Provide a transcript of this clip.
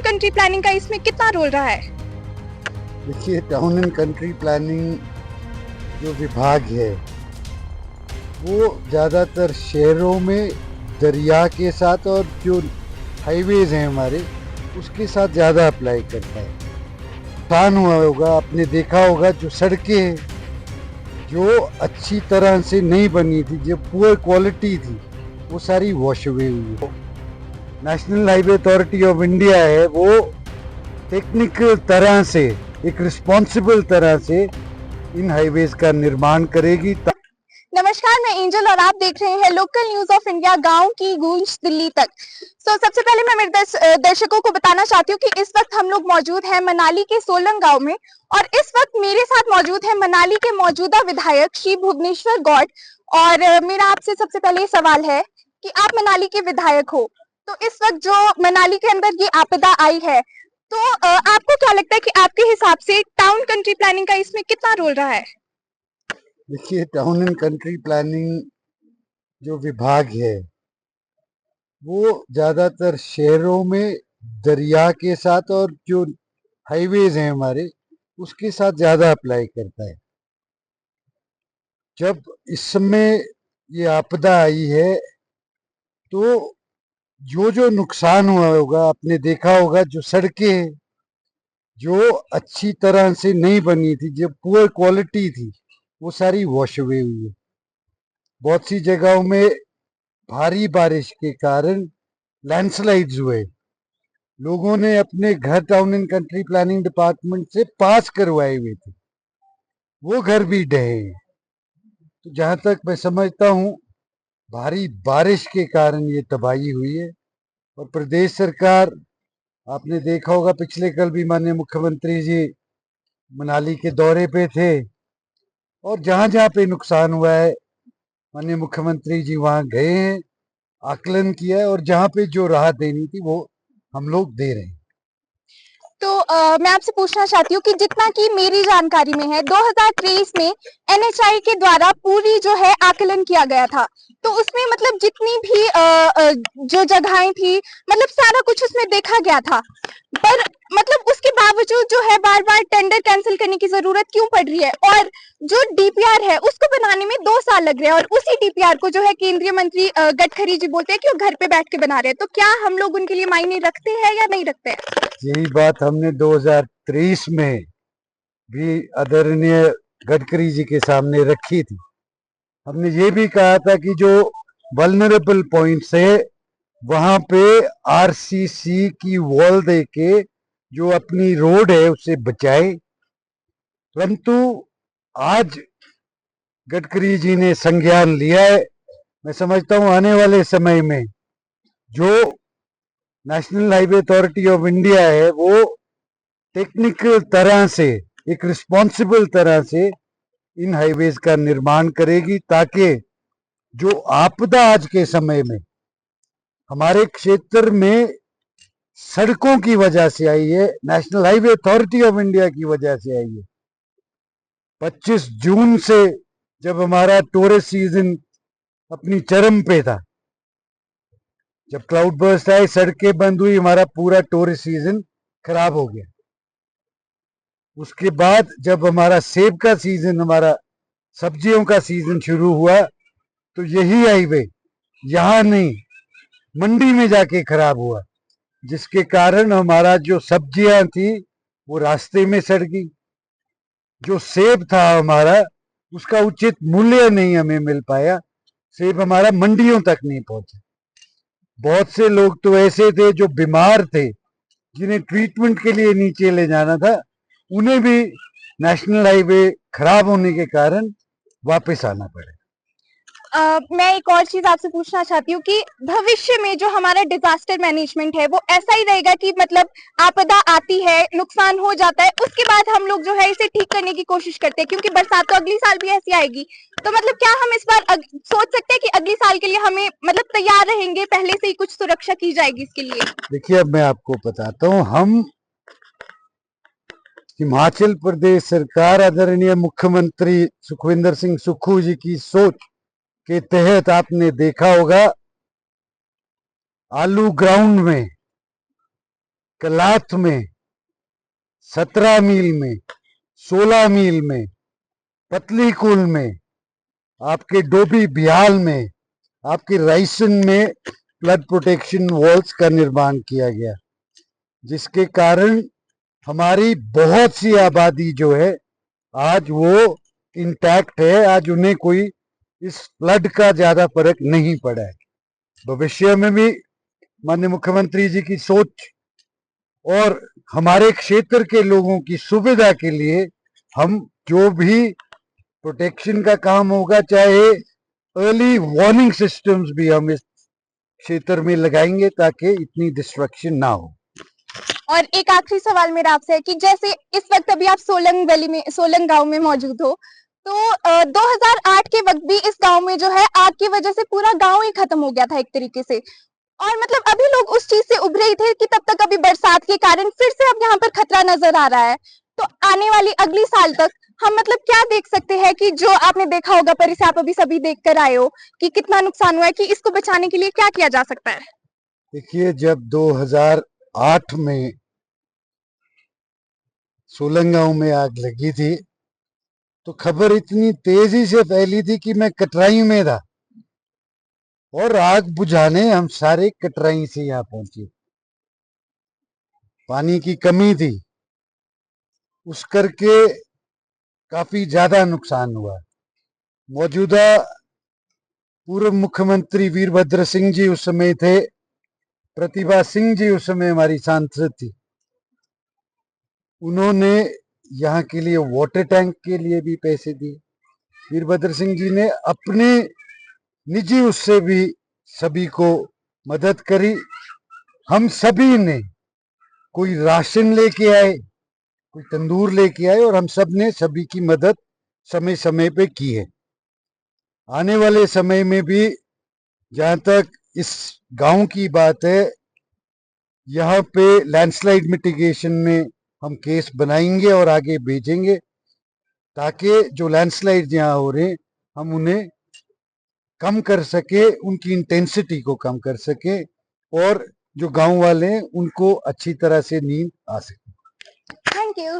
Country planning का इसमें कितना रोल रहा है? देखिए, टाउन एंड कंट्री प्लानिंग जो विभाग है वो ज़्यादातर शहरों में दरिया के साथ और जो हाईवेज हैं हमारे उसके साथ ज़्यादा अप्लाई करता है। नुकसान हुआ होगा, आपने देखा होगा जो सड़कें हैं जो अच्छी तरह से नहीं बनी थी, जो पुअर क्वालिटी थी, वो सारी वॉश अवे हुई है। National highway authority of India है वो टेक्निकल तरह से, एक रिस्पॉन्सिबल तरह से इन हाईवेज का निर्माण करेगी। नमस्कार, मैं एंजल और आप देख रहे हैं लोकल न्यूज ऑफ इंडिया, गांव की गूंज दिल्ली तक। सबसे पहले मैं मेरे दर्शकों को बताना चाहती हूँ कि इस वक्त हम लोग मौजूद हैं मनाली के सोलंग गांव में और इस वक्त मेरे साथ मौजूद है मनाली के मौजूदा विधायक श्री भुवनेश्वर गौड़। और मेरा आपसे सबसे पहले ये सवाल है कि आप मनाली के विधायक हो, तो इस वक्त जो मनाली के अंदर ये आपदा आई है, तो आपको क्या लगता है कि आपके हिसाब से टाउन कंट्री प्लानिंग का इसमें कितना रोल रहा है? देखिए, टाउन एंड कंट्री प्लानिंग जो विभाग है वो ज़्यादातर शहरों में दरिया के साथ और जो हाईवेज हैं हमारे उसके साथ ज़्यादा अप्लाई करता है। जब इस समय ये आपदा आई है तो जो नुकसान हुआ होगा, आपने देखा होगा जो सड़कें हैं जो अच्छी तरह से नहीं बनी थी, जो पुअर क्वालिटी थी, वो सारी वॉश अवे हुई है। बहुत सी जगहों में भारी बारिश के कारण लैंडस्लाइड्स हुए। लोगों ने अपने घर town and country planning department से पास करवाए हुए थे, वो घर भी ढहे। तो जहां तक मैं समझता हूं भारी बारिश के कारण ये तबाही हुई है। और प्रदेश सरकार, आपने देखा होगा पिछले कल भी माननीय मुख्यमंत्री जी मनाली के दौरे पे थे और जहां जहां पे नुकसान हुआ है माननीय मुख्यमंत्री जी वहां गए हैं, आकलन किया है और जहां पे जो राहत देनी थी वो हम लोग दे रहे हैं। तो मैं आपसे पूछना चाहती हूँ कि जितना कि मेरी जानकारी में है, 2023 में एनएचआई के द्वारा पूरी जो है आकलन किया गया था, तो उसमें मतलब जितनी भी जो जगहें थी, मतलब सारा कुछ उसमें देखा गया था, पर मतलब उसके बावजूद जो है बार बार टेंडर कैंसिल करने की जरूरत क्यों पड़ रही है? और जो डीपीआर है उसको बनाने में 2 साल लग रहे हैं और उसी डीपीआर को जो है केंद्रीय मंत्री गडकरी जी बोलते हैं कि वो घर पे बैठ के बना रहे हैं, तो क्या हम लोग उनके लिए मायने रखते हैं या नहीं रखते हैं? यही बात हमने 2023 में भी आदरणीय गडकरी जी के सामने रखी थी। हमने ये भी कहा था कि जो वल्नरेबल पॉइंट्स है वहां पे आरसीसी की वॉल दे के जो अपनी रोड है उसे बचाए। परंतु आज गडकरी जी ने संज्ञान लिया है। मैं समझता हूं आने वाले समय में जो national highway authority of India है वो टेक्निकल तरह से, एक रिस्पॉन्सिबल तरह से इन हाईवेज का निर्माण करेगी, ताकि जो आपदा आज के समय में हमारे क्षेत्र में सड़कों की वजह से आई है, national highway authority of India की वजह से आई है। 25 जून से जब हमारा टूरिस्ट सीजन अपनी चरम पे था, जब क्लाउड बर्स्ट आए, सड़कें बंद हुई, हमारा पूरा टूरिस्ट सीजन खराब हो गया। उसके बाद जब हमारा सेब का सीजन, हमारा सब्जियों का सीजन शुरू हुआ, तो यही हाईवे यहाँ नहीं मंडी में जाके खराब हुआ, जिसके कारण हमारा जो सब्जियां थी वो रास्ते में सड़ गई। जो सेब था हमारा, उसका उचित मूल्य नहीं हमें मिल पाया, सेब हमारा मंडियों तक नहीं पहुंचा। बहुत से लोग तो ऐसे थे जो बीमार थे, जिन्हें ट्रीटमेंट के लिए नीचे ले जाना था, उन्हें भी नेशनल हाईवे खराब होने के कारण वापस आना पड़ा। मैं एक और चीज आपसे पूछना चाहती हूँ कि भविष्य में जो हमारा डिजास्टर मैनेजमेंट है वो ऐसा ही रहेगा कि मतलब आपदा आती है, नुकसान हो जाता है, उसके बाद हम लोग जो है इसे ठीक करने की कोशिश करते हैं, क्योंकि बरसात तो अगली साल भी ऐसी आएगी। तो मतलब क्या हम इस बार सोच सकते हैं कि अगले साल के लिए हमें मतलब तैयार रहेंगे, पहले से ही कुछ सुरक्षा की जाएगी इसके लिए? देखिए, अब मैं आपको बताता हूँ, हम हिमाचल प्रदेश सरकार आदरणीय मुख्यमंत्री सुखविंदर सिंह सुक्खू जी की सोच के तहत, आपने देखा होगा आलू ग्राउंड में कलाथ में, 17 मील में, 16 मील में, पतली कुल में, आपके डोबी बिहाल में, आपके रायसन में फ्लड प्रोटेक्शन वॉल्स का निर्माण किया गया, जिसके कारण हमारी बहुत सी आबादी जो है आज वो इंटैक्ट है। आज उन्हें कोई इस फ्लड का ज्यादा फर्क नहीं पड़ा है। भविष्य में भी माननीय मुख्यमंत्री जी की सोच और हमारे क्षेत्र के लोगों की सुविधा के लिए हम जो भी प्रोटेक्शन का काम होगा, चाहे अर्ली वार्निंग सिस्टम्स भी हम इस क्षेत्र में लगाएंगे ताकि इतनी डिस्ट्रक्शन ना हो। और एक आखिरी सवाल मेरा आपसे है कि जैसे इस वक्त अभी आप सोलंग वैली में, सोलंग गांव में मौजूद हो, तो 2008 के वक्त भी इस गांव में जो है आग की वजह से पूरा गांव ही खत्म हो गया था एक तरीके से, और मतलब अभी लोग उस चीज से उभरे ही थे कि तब तक अभी बरसात के कारण फिर से अब यहाँ पर खतरा नजर आ रहा है। तो आने वाली अगली साल तक हम मतलब क्या देख सकते हैं कि जो आपने देखा होगा, पर इसे आप अभी सभी देख कर आए हो कि कितना नुकसान हुआ है, कि इसको बचाने के लिए क्या किया जा सकता है? देखिए, जब 2008 में सोलंग गांव में आग लगी थी तो खबर इतनी तेजी से फैली थी कि मैं कटराई में था और आग बुझाने हम सारे कटराई से यहाँ पहुंचे। पानी की कमी थी, उस करके काफी ज्यादा नुकसान हुआ। मौजूदा पूर्व मुख्यमंत्री वीरभद्र सिंह जी उस समय थे, प्रतिभा सिंह जी उस समय हमारी सांसद थी। उन्होंने यहाँ के लिए वाटर टैंक के लिए भी पैसे दिए। वीरभद्र सिंह जी ने अपने निजी उससे भी सभी को मदद करी। हम सभी ने, कोई राशन लेके आए, कोई तंदूर लेके आए, और हम सब ने सभी की मदद समय समय पे की है। आने वाले समय में भी जहां तक इस गांव की बात है, यहाँ पे लैंडस्लाइड मिटिगेशन में हम केस बनाएंगे और आगे भेजेंगे ताकि जो लैंडस्लाइड यहाँ हो रहे हम उन्हें कम कर सके, उनकी इंटेंसिटी को कम कर सके और जो गांव वाले हैं उनको अच्छी तरह से नींद आ सके। Thank you.